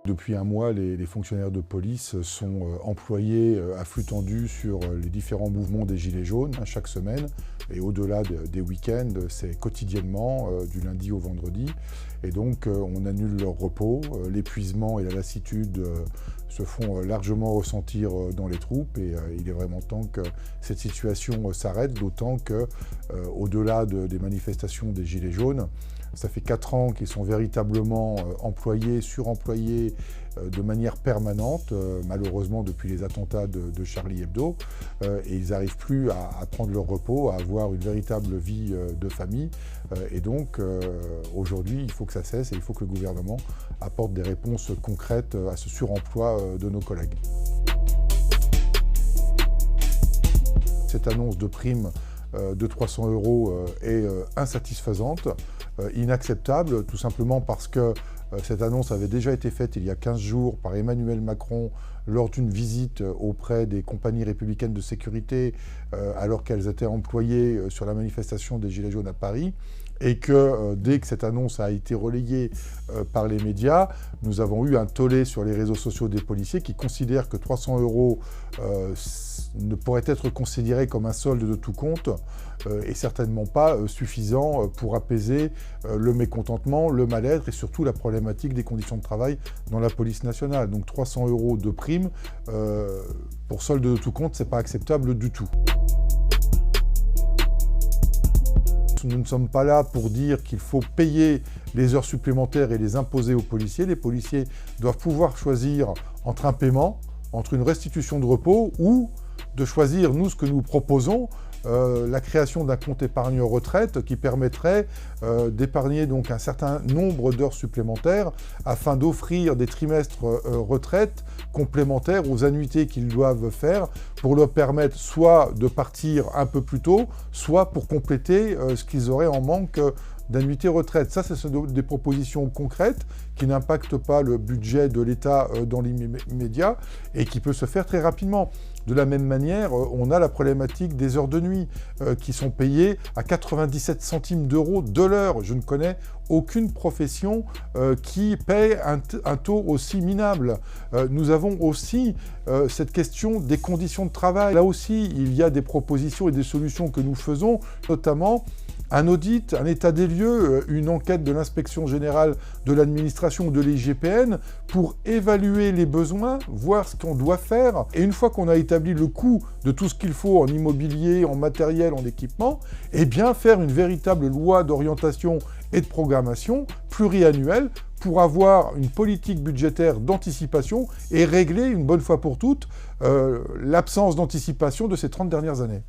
Depuis un mois, les fonctionnaires de police sont employés à flux tendu sur les différents mouvements des Gilets jaunes chaque semaine. Et au-delà des week-ends, c'est quotidiennement, du lundi au vendredi. Et donc, on annule leur repos. L'épuisement et la lassitude se font largement ressentir dans les troupes. Et il est vraiment temps que cette situation s'arrête, d'autant que, au-delà des manifestations des Gilets jaunes, ça fait 4 ans qu'ils sont véritablement employés, suremployés de manière permanente, malheureusement depuis les attentats de Charlie Hebdo, et ils n'arrivent plus à prendre leur repos, à avoir une véritable vie de famille. Et donc, aujourd'hui, il faut que ça cesse et il faut que le gouvernement apporte des réponses concrètes à ce suremploi de nos collègues. Cette annonce de prime de 300 € est insatisfaisante, inacceptable, tout simplement parce que cette annonce avait déjà été faite il y a 15 jours par Emmanuel Macron lors d'une visite auprès des compagnies républicaines de sécurité alors qu'elles étaient employées sur la manifestation des Gilets jaunes à Paris. Et que dès que cette annonce a été relayée par les médias, nous avons eu un tollé sur les réseaux sociaux des policiers qui considèrent que 300 € ne pourrait être considéré comme un solde de tout compte et certainement pas suffisant pour apaiser le mécontentement, le mal-être et surtout la problématique des conditions de travail dans la police nationale. Donc 300 € de prime pour solde de tout compte, c'est pas acceptable du tout. Nous ne sommes pas là pour dire qu'il faut payer les heures supplémentaires et les imposer aux policiers. Les policiers doivent pouvoir choisir entre un paiement, entre une restitution de repos ou de choisir, nous, ce que nous proposons, la création d'un compte épargne retraite qui permettrait d'épargner donc un certain nombre d'heures supplémentaires afin d'offrir des trimestres retraite complémentaires aux annuités qu'ils doivent faire pour leur permettre soit de partir un peu plus tôt, soit pour compléter ce qu'ils auraient en manque d'annuité retraite. Ça, c'est des propositions concrètes qui n'impactent pas le budget de l'État dans l'immédiat et qui peut se faire très rapidement. De la même manière, on a la problématique des heures de nuit qui sont payées à 97 centimes d'euros de l'heure. Je ne connais aucune profession qui paie un taux aussi minable. Nous avons aussi cette question des conditions de travail. Là aussi, il y a des propositions et des solutions que nous faisons, notamment un audit, un état des lieux, une enquête de l'inspection générale de l'administration ou de l'IGPN pour évaluer les besoins, voir ce qu'on doit faire. Et une fois qu'on a établi le coût de tout ce qu'il faut en immobilier, en matériel, en équipement, eh bien faire une véritable loi d'orientation et de programmation pluriannuelle pour avoir une politique budgétaire d'anticipation et régler une bonne fois pour toutes l'absence d'anticipation de ces 30 dernières années.